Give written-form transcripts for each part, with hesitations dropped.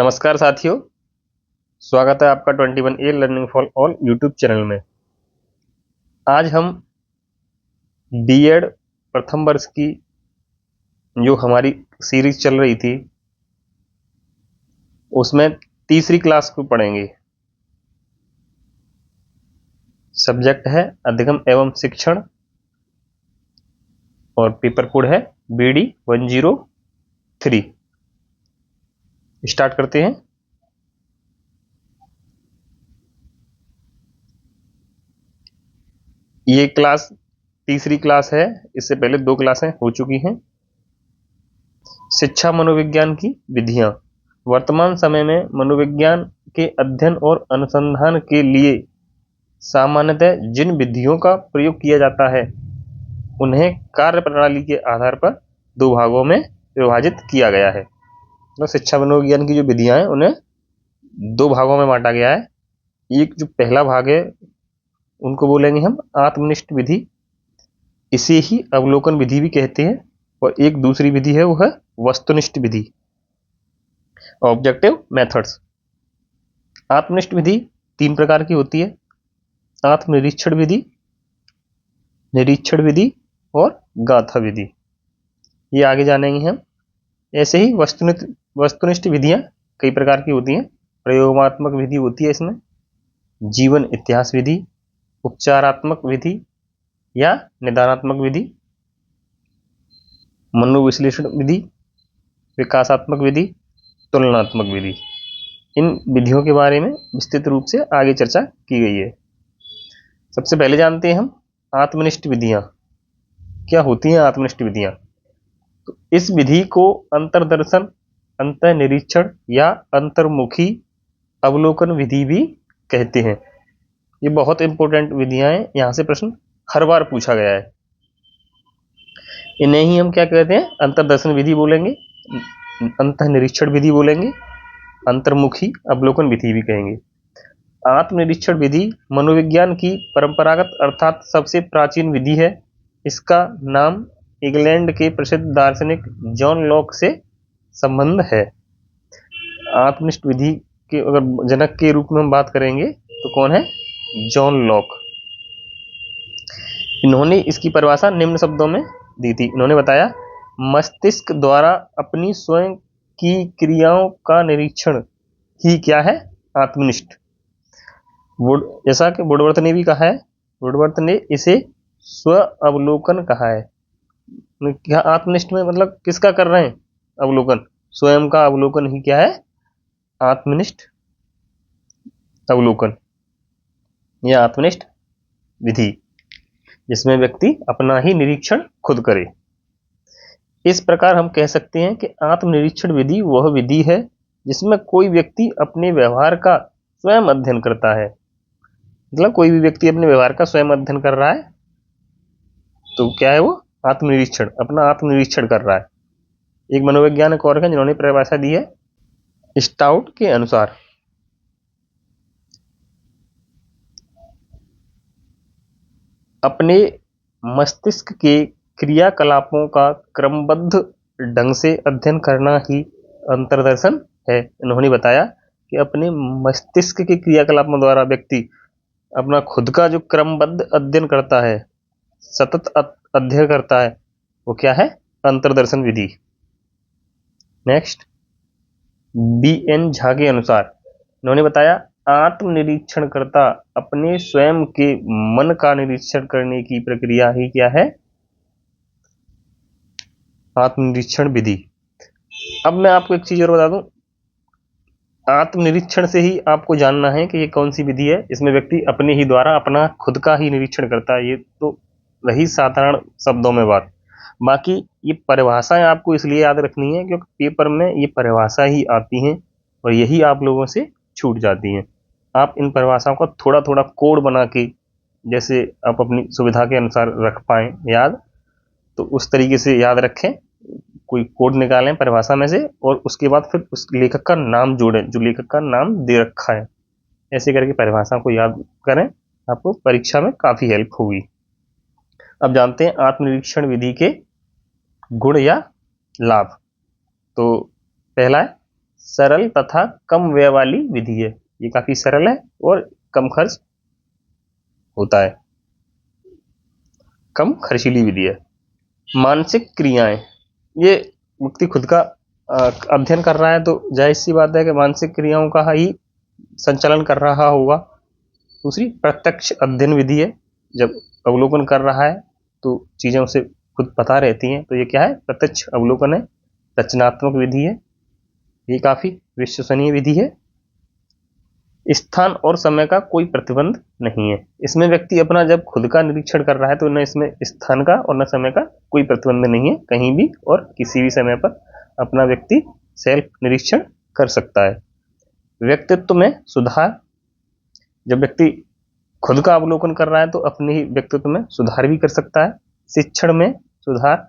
नमस्कार साथियों, स्वागत है आपका 21A learning for all YouTube channel में। आज हम बीएड प्रथम वर्ष की जो हमारी सीरीज चल रही थी उसमें तीसरी क्लास को पढ़ेंगे। सब्जेक्ट है अधिगम एवं शिक्षण और पेपर कोड है BD 103। स्टार्ट करते हैं। ये क्लास तीसरी क्लास है, इससे पहले 2 क्लासें हो चुकी हैं। शिक्षा मनोविज्ञान की विधियां। वर्तमान समय में मनोविज्ञान के अध्ययन और अनुसंधान के लिए सामान्यतः जिन विधियों का प्रयोग किया जाता है उन्हें कार्य प्रणाली के आधार पर 2 भागों में विभाजित किया गया है। तो शिक्षा मनोविज्ञान की जो विधियां हैं उन्हें 2 भागों में बांटा गया है। एक जो पहला भाग है उनको बोलेंगे हम आत्मनिष्ठ विधि, इसे ही अवलोकन विधि भी कहते हैं। और एक दूसरी विधि है वो है वस्तुनिष्ठ विधि, ऑब्जेक्टिव मेथड्स। आत्मनिष्ठ विधि 3 प्रकार की होती है: आत्मनिरीक्षण विधि, निरीक्षण विधि और गाथा विधि। ये आगे जानेंगे हम। ऐसे ही वस्तुनिष्ठ विधियां कई प्रकार की होती हैं। प्रयोगात्मक विधि होती है इसमें, जीवन इतिहास विधि, उपचारात्मक विधि या निदानात्मक विधि, मनोविश्लेषण विधि, विकासात्मक विधि, तुलनात्मक विधि। इन विधियों के बारे में विस्तृत रूप से आगे चर्चा की गई है। सबसे पहले जानते हैं हम आत्मनिष्ठ विधियां क्या होती हैं। आत्मनिष्ठ विधियां, तो इस विधि को अंतर्दर्शन, अंतर्निरीक्षण या अंतर्मुखी अवलोकन विधि भी कहते हैं। ये बहुत इंपॉर्टेंट विधियां हैं, यहां से प्रश्न हर बार पूछा गया है। इन्हें ही हम क्या कहते हैं? अंतर्दर्शन विधि बोलेंगे, अंतर्निरीक्षण विधि बोलेंगे, अंतर्मुखी अवलोकन विधि भी कहेंगे। आत्मनिरीक्षण विधि मनोविज्ञान की परंपरागत अर्थात सबसे प्राचीन विधि है। इसका नाम इंग्लैंड के प्रसिद्ध दार्शनिक जॉन लॉक से संबंध है। आत्मनिष्ठ विधि के अगर जनक के रूप में हम बात करेंगे तो कौन है? John Locke. इन्होंने इसकी परिभाषा निम्न शब्दों में दी थी। इन्होंने बताया, मस्तिष्क द्वारा अपनी स्वयं की क्रियाओं का निरीक्षण ही क्या है? आत्मनिष्ठ। जैसा कि वुडवर्थ ने भी कहा है, वुडवर्थ ने इसे स्व अवलोकन कहा है। क्या आत्मनिष्ठ में मतलब किसका कर रहे हैं? अवलोकन, स्वयं का अवलोकन ही क्या है? आत्मनिष्ठ अवलोकन या आत्मनिष्ठ विधि, जिसमें व्यक्ति अपना ही निरीक्षण खुद करे। इस प्रकार हम कह सकते हैं कि आत्मनिरीक्षण विधि वह विधि है जिसमें कोई व्यक्ति अपने व्यवहार का स्वयं अध्ययन करता है। मतलब कोई भी व्यक्ति अपने व्यवहार का स्वयं अध्ययन कर रहा है तो क्या है वो? आत्मनिरीक्षण, अपना आत्मनिरीक्षण कर रहा है। एक मनोवैज्ञानिक और हैं जिन्होंने परिभाषा दी है स्टाउट के अनुसार, अपने मस्तिष्क के क्रियाकलापों का क्रमबद्ध ढंग से अध्ययन करना ही अंतर्दर्शन है। इन्होंने बताया कि अपने मस्तिष्क के क्रियाकलापों द्वारा व्यक्ति अपना खुद का जो क्रमबद्ध अध्ययन करता है, सतत अध्ययन करता है, वो क्या है? अंतर्दर्शन विधि। नेक्स्ट, BN झा के अनुसार इन्होंने बताया, आत्मनिरीक्षणकर्ता अपने स्वयं के मन का निरीक्षण करने की प्रक्रिया ही क्या है? आत्मनिरीक्षण विधि। अब मैं आपको एक चीज और बता दूं, आत्मनिरीक्षण से ही आपको जानना है कि ये कौन सी विधि है। इसमें व्यक्ति अपने ही द्वारा अपना खुद का ही निरीक्षण करता है। ये तो रही साधारण शब्दों में बात। बाकी ये परिभाषाएं आपको इसलिए याद रखनी है क्योंकि पेपर में ये परिभाषा ही आती हैं और यही आप लोगों से छूट जाती हैं। आप इन परिभाषाओं को थोड़ा थोड़ा कोड बना के, जैसे आप अपनी सुविधा के अनुसार रख पाएं याद, तो उस तरीके से याद रखें। कोई कोड निकालें परिभाषा में से और उसके बाद फिर उस लेखक का नाम जोड़ें जो लेखक का नाम दे रखा है। ऐसे करके परिभाषा को याद करें, आपको परीक्षा में काफी हेल्प होगी। अब जानते हैं आत्मनिरीक्षण विधि के गुण या लाभ। तो पहला है सरल तथा कम व्यय वाली विधि है। ये काफी सरल है और कम खर्च होता है, कम खर्चीली विधि है। मानसिक क्रियाएं, ये व्यक्ति खुद का अध्ययन कर रहा है तो जाहिर सी बात है कि मानसिक क्रियाओं का ही संचालन कर रहा होगा। दूसरी प्रत्यक्ष अध्ययन विधि है, जब अवलोकन कर रहा है तो चीजें उसे खुद पता रहती हैं, तो ये क्या है, प्रत्यक्ष अवलोकन है। रचनात्मक विधि है, ये काफी विश्वसनीय विधि है। स्थान और समय का कोई प्रतिबंध नहीं है, इसमें व्यक्ति अपना जब खुद का निरीक्षण कर रहा है तो न इसमें स्थान का और न समय का कोई प्रतिबंध नहीं है, कहीं भी और किसी भी समय पर अपना व्यक्ति सेल्फ निरीक्षण कर सकता है। व्यक्तित्व में सुधार, जब व्यक्ति खुद का अवलोकन कर रहा है तो अपने ही व्यक्तित्व में सुधार भी कर सकता है। शिक्षण में सुधार,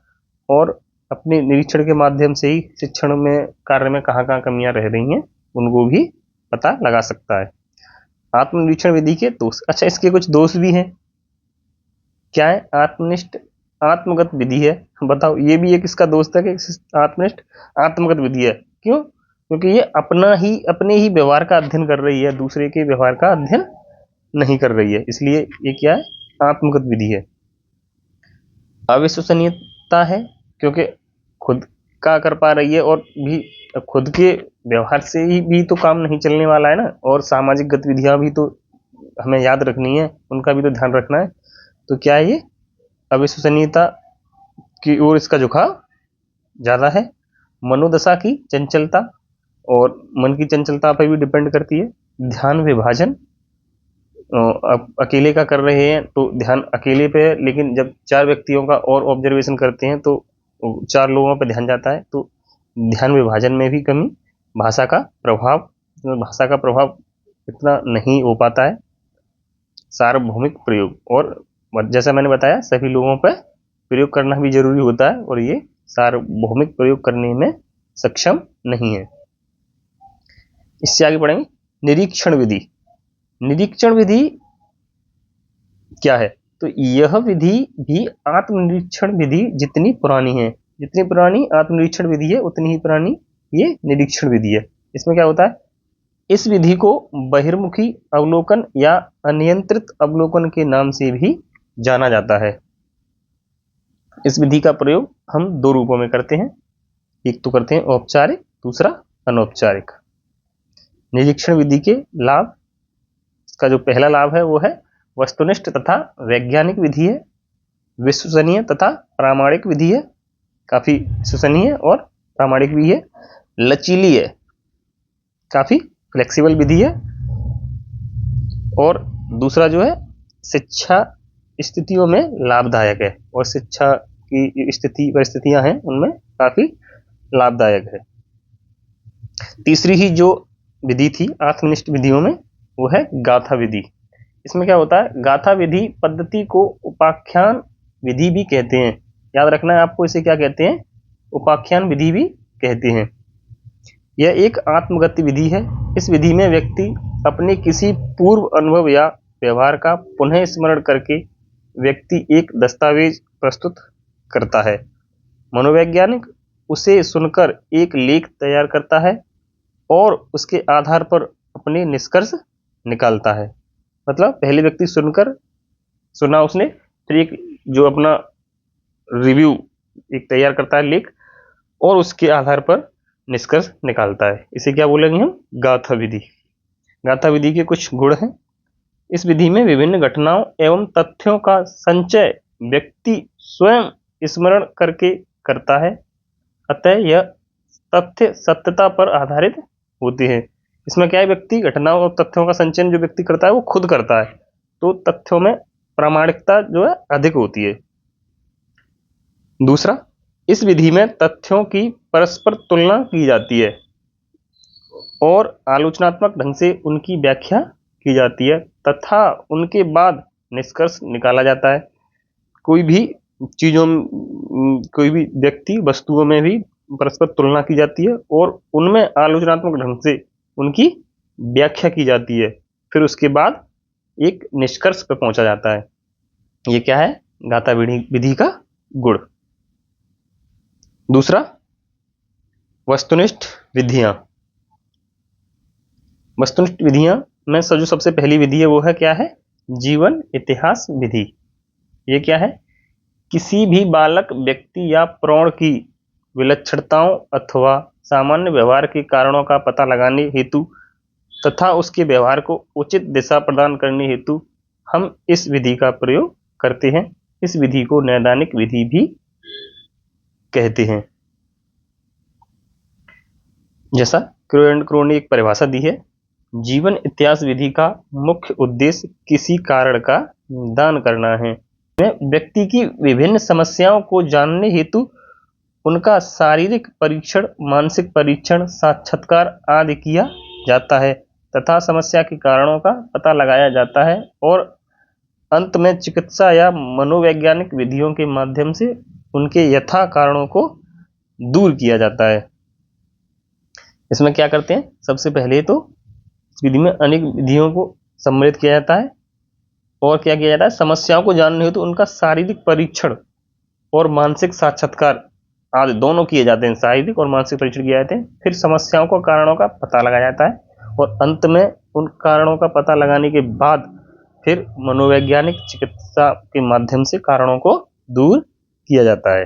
और अपने निरीक्षण के माध्यम से ही शिक्षण में कार्य में कहाँ कहाँ कमियां रह रही हैं उनको भी पता लगा सकता है। आत्मनिरीक्षण विधि के दोष, अच्छा इसके कुछ दोष भी हैं। क्या है, आत्मनिष्ठ आत्मगत विधि है। बताओ, ये भी एक इसका दोस्त है कि आत्मनिष्ठ आत्मगत विधि है। क्यों? क्योंकि ये अपने ही व्यवहार का अध्ययन कर रही है, दूसरे के व्यवहार का अध्ययन नहीं कर रही है, इसलिए ये क्या है, आत्मगत विधि है। अविश्वसनीयता है, क्योंकि खुद का कर पा रही है और भी खुद के व्यवहार से ही भी तो काम नहीं चलने वाला है ना, और सामाजिक गतिविधियां भी तो हमें याद रखनी है, उनका भी तो ध्यान रखना है। तो क्या है, ये अविश्वसनीयता की ओर इसका झुकाव ज्यादा है। मनोदशा की चंचलता, और मन की चंचलता पर भी डिपेंड करती है। ध्यान विभाजन, अकेले का कर रहे हैं तो ध्यान अकेले पे है, लेकिन जब 4 व्यक्तियों का और ऑब्जर्वेशन करते हैं तो 4 लोगों पर ध्यान जाता है, तो ध्यान विभाजन में भी कमी। भाषा का प्रभाव इतना नहीं हो पाता है। सार्वभौमिक प्रयोग, और जैसा मैंने बताया सभी लोगों पर प्रयोग करना भी जरूरी होता है, और ये सार्वभौमिक प्रयोग करने में सक्षम नहीं है। इससे आगे पढ़ेंगे निरीक्षण विधि। निरीक्षण विधि क्या है, तो यह विधि भी आत्मनिरीक्षण विधि जितनी पुरानी है, जितनी पुरानी आत्मनिरीक्षण विधि है उतनी ही पुरानी ये निरीक्षण विधि है। इसमें क्या होता है, इस विधि को बहिर्मुखी अवलोकन या अनियंत्रित अवलोकन के नाम से भी जाना जाता है। इस विधि का प्रयोग हम 2 रूपों में करते हैं, एक तो करते हैं औपचारिक, दूसरा अनौपचारिक। निरीक्षण विधि के लाभ, इसका जो पहला लाभ है वो है वस्तुनिष्ठ तथा वैज्ञानिक विधि है। विश्वसनीय तथा प्रामाणिक विधि है, काफी विश्वसनीय और प्रामाणिक भी है। लचीली है, काफी फ्लेक्सिबल विधि है। और दूसरा जो है शिक्षा स्थितियों में लाभदायक है, और शिक्षा की स्थिति परिस्थितियां हैं उनमें काफी लाभदायक है। तीसरी ही जो विधि थी आत्मनिष्ठ विधियों में वो है गाथा विधि। इसमें क्या होता है, गाथा विधि पद्धति को उपाख्यान विधि भी कहते हैं। याद रखना है आपको, इसे क्या कहते हैं, उपाख्यान विधि भी कहते हैं। यह एक आत्मगत विधि है। इस विधि में व्यक्ति अपने किसी पूर्व अनुभव या व्यवहार का पुनः स्मरण करके व्यक्ति एक दस्तावेज प्रस्तुत करता है। मनोवैज्ञानिक उसे सुनकर एक लेख तैयार करता है और उसके आधार पर अपने निष्कर्ष निकालता है। मतलब पहले व्यक्ति सुना उसने, फिर एक जो अपना रिव्यू एक तैयार करता है लेख, और उसके आधार पर निष्कर्ष निकालता है। इसे क्या बोलेंगे हम, गाथा विधि। गाथा विधि के कुछ गुण हैं। इस विधि में विभिन्न घटनाओं एवं तथ्यों का संचय व्यक्ति स्वयं स्मरण करके करता है, अतः यह तथ्य सत्यता पर आधारित होते हैं। इसमें क्या है, व्यक्ति घटनाओं और तथ्यों का संचयन जो व्यक्ति करता है वो खुद करता है, तो तथ्यों में प्रामाणिकता जो है अधिक होती है। दूसरा, इस विधि में तथ्यों की परस्पर तुलना की जाती है और आलोचनात्मक ढंग से उनकी व्याख्या की जाती है तथा उनके बाद निष्कर्ष निकाला जाता है। कोई भी चीजों, कोई भी व्यक्ति वस्तुओं में भी परस्पर तुलना की जाती है और उनमें आलोचनात्मक ढंग से उनकी व्याख्या की जाती है, फिर उसके बाद एक निष्कर्ष पर पहुंचा जाता है। ये क्या है, गाथा विधि का गुण। दूसरा, वस्तुनिष्ठ विधियां। वस्तुनिष्ठ विधियां में जो सबसे पहली विधि है वो है क्या है, जीवन इतिहास विधि। ये क्या है, किसी भी बालक व्यक्ति या प्रौढ़ की विलक्षणताओं अथवा सामान्य व्यवहार के कारणों का पता लगाने हेतु तथा उसके व्यवहार को उचित दिशा प्रदान करने हेतु हम इस विधि का प्रयोग करते हैं। इस विधि को नैदानिक विधि भी कहते हैं। जैसा क्रो एंड क्रो ने एक परिभाषा दी है, जीवन इतिहास विधि का मुख्य उद्देश्य किसी कारण का निदान करना है। व्यक्ति की विभिन्न समस्याओं को जानने हेतु उनका शारीरिक परीक्षण, मानसिक परीक्षण, साक्षात्कार आदि किया जाता है तथा समस्या के कारणों का पता लगाया जाता है और अंत में चिकित्सा या मनोवैज्ञानिक विधियों के माध्यम से उनके यथा कारणों को दूर किया जाता है। इसमें क्या करते हैं, सबसे पहले तो इस विधि में अनेक विधियों को सम्मिलित किया जाता है और क्या किया जाता है, समस्याओं को जानने हेतु उनका शारीरिक परीक्षण और मानसिक साक्षात्कार आदि दोनों किए जाते हैं। शारीरिक और मानसिक परीक्षण किए जाते हैं, फिर समस्याओं को कारणों का पता लगाया जाता है और अंत में उन कारणों का पता लगाने के बाद फिर मनोवैज्ञानिक चिकित्सा के माध्यम से कारणों को दूर किया जाता है।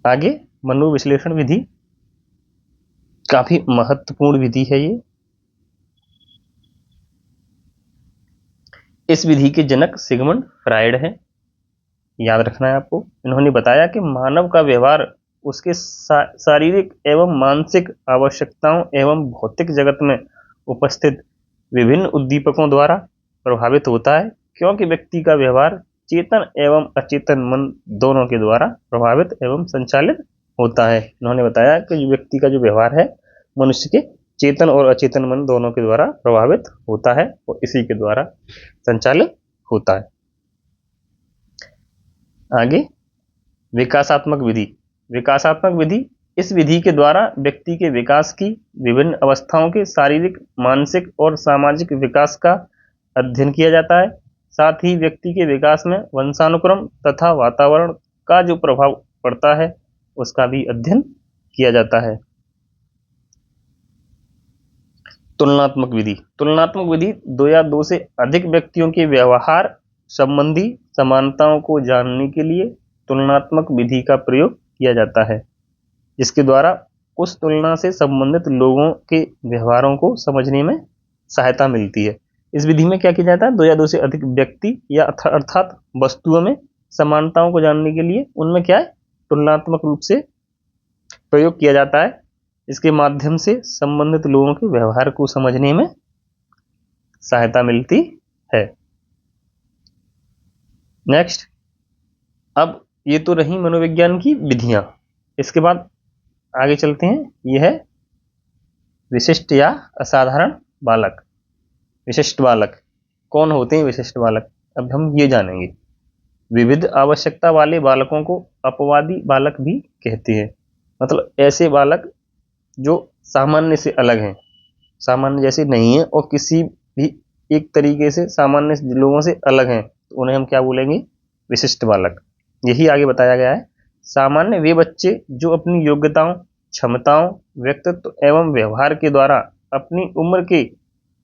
आगे मनोविश्लेषण विधि, काफी महत्वपूर्ण विधि है ये। इस विधि के जनक सिगमंड फ्रायड है, याद रखना है आपको। इन्होंने बताया कि मानव का व्यवहार उसके शारीरिक एवं मानसिक आवश्यकताओं एवं भौतिक जगत में उपस्थित विभिन्न उद्दीपकों द्वारा प्रभावित होता है, क्योंकि व्यक्ति का व्यवहार चेतन एवं अचेतन मन दोनों के द्वारा प्रभावित एवं संचालित होता है। इन्होंने बताया कि व्यक्ति का जो व्यवहार है मनुष्य के चेतन और अचेतन मन दोनों के द्वारा प्रभावित होता है और इसी के द्वारा संचालित होता है। आगे विकासात्मक विधि। विकासात्मक विधि, इस विधि के द्वारा व्यक्ति के विकास की विभिन्न अवस्थाओं के शारीरिक, मानसिक और सामाजिक विकास का अध्ययन किया जाता है। साथ ही व्यक्ति के विकास में वंशानुक्रम तथा वातावरण का जो प्रभाव पड़ता है उसका भी अध्ययन किया जाता है। तुलनात्मक विधि। तुलनात्मक विधि दो या दो से अधिक व्यक्तियों के व्यवहार संबंधी समानताओं को जानने के लिए तुलनात्मक विधि का प्रयोग किया जाता है, जिसके द्वारा उस तुलना से संबंधित लोगों के व्यवहारों को समझने में सहायता मिलती है। इस विधि में क्या किया जाता है, दो या दो से अधिक व्यक्ति या अर्थात वस्तुओं में समानताओं को जानने के लिए उनमें क्या है, तुलनात्मक रूप से प्रयोग किया जाता है। इसके माध्यम से संबंधित लोगों के व्यवहार को समझने में सहायता मिलती है। नेक्स्ट, अब ये तो रही मनोविज्ञान की विधियां। इसके बाद आगे चलते हैं, यह है विशिष्ट या असाधारण बालक। विशिष्ट बालक कौन होते हैं? विशिष्ट बालक अब हम ये जानेंगे। विविध आवश्यकता वाले बालकों को अपवादी बालक भी कहते हैं। मतलब ऐसे बालक जो सामान्य से अलग हैं, सामान्य जैसे नहीं है और किसी भी एक तरीके से सामान्य लोगों से अलग हैं, तो उन्हें हम क्या बोलेंगे? विशिष्ट बालक। यही आगे बताया गया है। सामान्य वे बच्चे जो अपनी योग्यताओं, क्षमताओं, व्यक्तित्व एवं व्यवहार के द्वारा अपनी उम्र के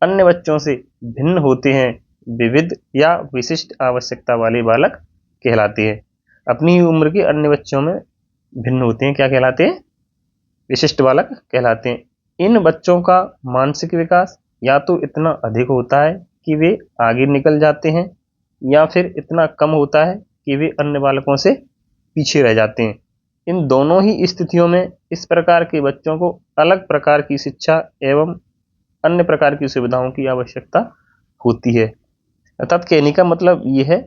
अन्य बच्चों से भिन्न होते हैं, विविध या विशिष्ट आवश्यकता वाले बालक कहलाते हैं। अपनी ही उम्र के अन्य बच्चों में भिन्न होते हैं, क्या कहलाते हैं? विशिष्ट बालक कहलाते हैं। इन बच्चों का मानसिक विकास या तो इतना अधिक होता है कि वे आगे निकल जाते हैं या फिर इतना कम होता है कि वे अन्य बालकों से पीछे रह जाते हैं। इन दोनों ही स्थितियों में इस प्रकार के बच्चों को अलग प्रकार की शिक्षा एवं अन्य प्रकार की सुविधाओं की आवश्यकता होती है। अर्थात कहने का मतलब ये है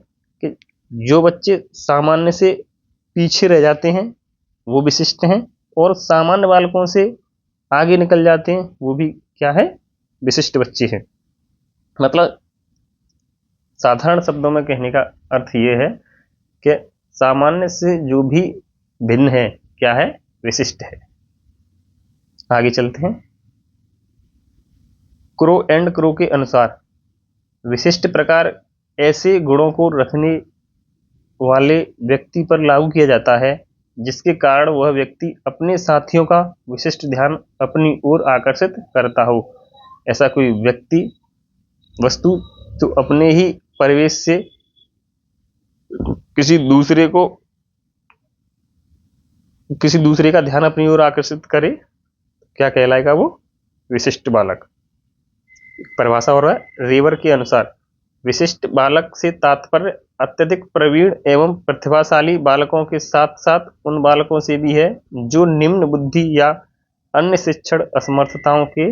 कि जो बच्चे सामान्य से पीछे रह जाते हैं वो विशिष्ट हैं, और सामान्य बालकों से आगे निकल जाते हैं वो भी क्या है? विशिष्ट बच्चे हैं। मतलब साधारण शब्दों में कहने का अर्थ ये है कि सामान्य से जो भी भिन्न है क्या है? विशिष्ट है। आगे चलते हैं। क्रो एंड क्रो के अनुसार विशिष्ट प्रकार ऐसे गुणों को रखने वाले व्यक्ति पर लागू किया जाता है जिसके कारण वह व्यक्ति अपने साथियों का विशिष्ट ध्यान अपनी ओर आकर्षित करता हो। ऐसा कोई व्यक्ति, वस्तु जो अपने ही परिवेश से किसी दूसरे का ध्यान अपनी ओर आकर्षित करे, क्या कहलाएगा वो? विशिष्ट बालक। परिभाषा और है रेवर के अनुसार विशिष्ट बालक से तात्पर्य अत्यधिक प्रवीण एवं प्रतिभाशाली बालकों के साथ साथ उन बालकों से भी है जो निम्न बुद्धि या अन्य शिक्षण असमर्थताओं के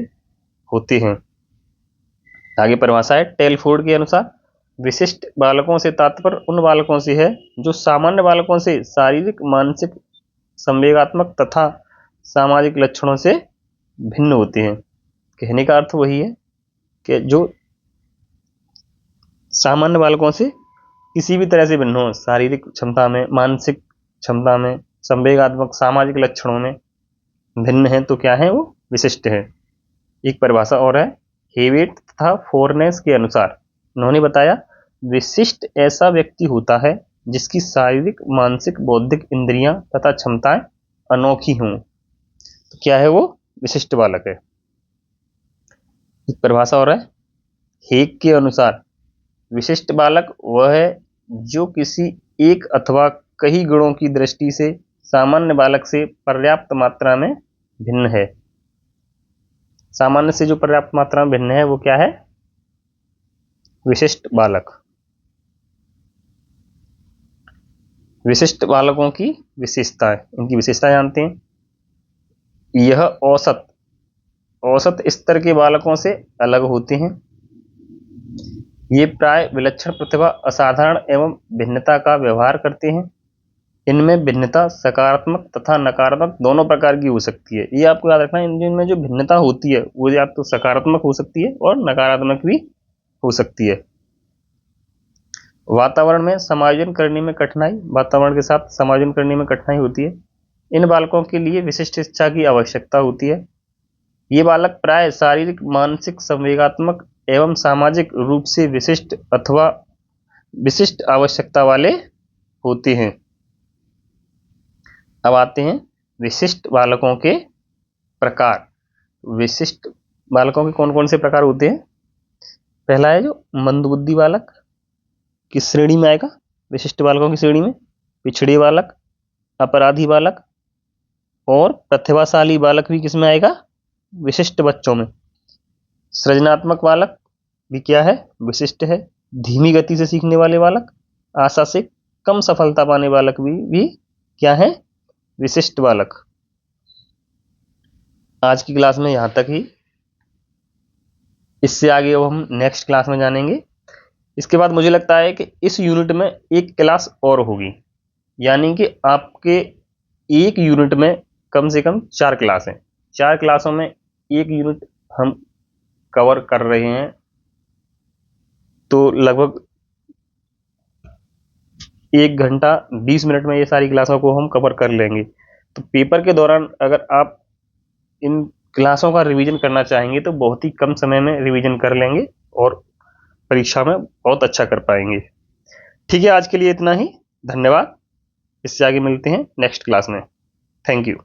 होते हैं। आगे परिभाषा है टेलफोर्ड के अनुसार विशिष्ट बालकों से तात्पर्य उन बालकों से है जो सामान्य बालकों से शारीरिक, मानसिक, संवेगात्मक तथा सामाजिक लक्षणों से भिन्न होते हैं। कहने का अर्थ वही है कि जो सामान्य बालकों से किसी भी तरह से भिन्न हो, शारीरिक क्षमता में, मानसिक क्षमता में, संवेगात्मक, सामाजिक लक्षणों में भिन्न है, तो क्या है वो? विशिष्ट है। एक परिभाषा और है हेवेट तथा फोरनेस के अनुसार, उन्होंने बताया विशिष्ट ऐसा व्यक्ति होता है जिसकी शारीरिक, मानसिक, बौद्धिक इंद्रियां तथा क्षमताएं अनोखी हों। तो क्या है वो? विशिष्ट बालक है। एक परिभाषा और है हेग के अनुसार विशिष्ट बालक वह है जो किसी एक अथवा कई गुणों की दृष्टि से सामान्य बालक से पर्याप्त मात्रा में भिन्न है। सामान्य से जो पर्याप्त मात्रा में भिन्न है वो क्या है? विशिष्ट बालक। विशिष्ट बालकों की विशेषताएं, इनकी विशेषता जानते हैं। यह औसत स्तर के बालकों से अलग होते हैं। ये प्राय विलक्षण प्रतिभा, असाधारण एवं भिन्नता का व्यवहार करते हैं। इनमें भिन्नता सकारात्मक तथा नकारात्मक दोनों प्रकार की हो सकती है। ये आपको याद रखना है, इनमें जो भिन्नता होती है वो या तो सकारात्मक हो सकती है और नकारात्मक भी हो सकती है। वातावरण में समायोजन करने में कठिनाई, वातावरण के साथ समायोजन करने में कठिनाई होती है। इन बालकों के लिए विशिष्ट शिक्षा की आवश्यकता होती है। ये बालक प्राय शारीरिक, मानसिक, संवेगात्मक एवं सामाजिक रूप से विशिष्ट अथवा विशिष्ट आवश्यकता वाले होते हैं। अब आते हैं विशिष्ट बालकों के प्रकार। विशिष्ट बालकों के कौन कौन से प्रकार होते हैं? पहला है जो मंदबुद्धि बालक, किस श्रेणी में आएगा? विशिष्ट बालकों की श्रेणी में पिछड़े बालक, अपराधी बालक और प्रतिभाशाली बालक भी किसमें आएगा? विशिष्ट बच्चों में। सृजनात्मक बालक भी क्या है? विशिष्ट है। धीमी गति से सीखने वाले बालक, आशा से कम सफलता पाने बालक भी क्या है? विशिष्ट बालक। आज की क्लास में यहां तक ही। इससे आगे अब हम नेक्स्ट क्लास में जानेंगे। इसके बाद मुझे लगता है कि इस यूनिट में एक क्लास और होगी, यानी कि आपके एक यूनिट में कम से कम 4 क्लास हैं। 4 क्लासों में एक यूनिट हम कवर कर रहे हैं, तो लगभग 1 घंटा 20 मिनट में ये सारी क्लासों को हम कवर कर लेंगे। तो पेपर के दौरान अगर आप इन क्लासों का रिवीजन करना चाहेंगे तो बहुत ही कम समय में रिवीजन कर लेंगे और परीक्षा में बहुत अच्छा कर पाएंगे। ठीक है, आज के लिए इतना ही। धन्यवाद। इससे आगे मिलते हैं नेक्स्ट क्लास में। Thank you.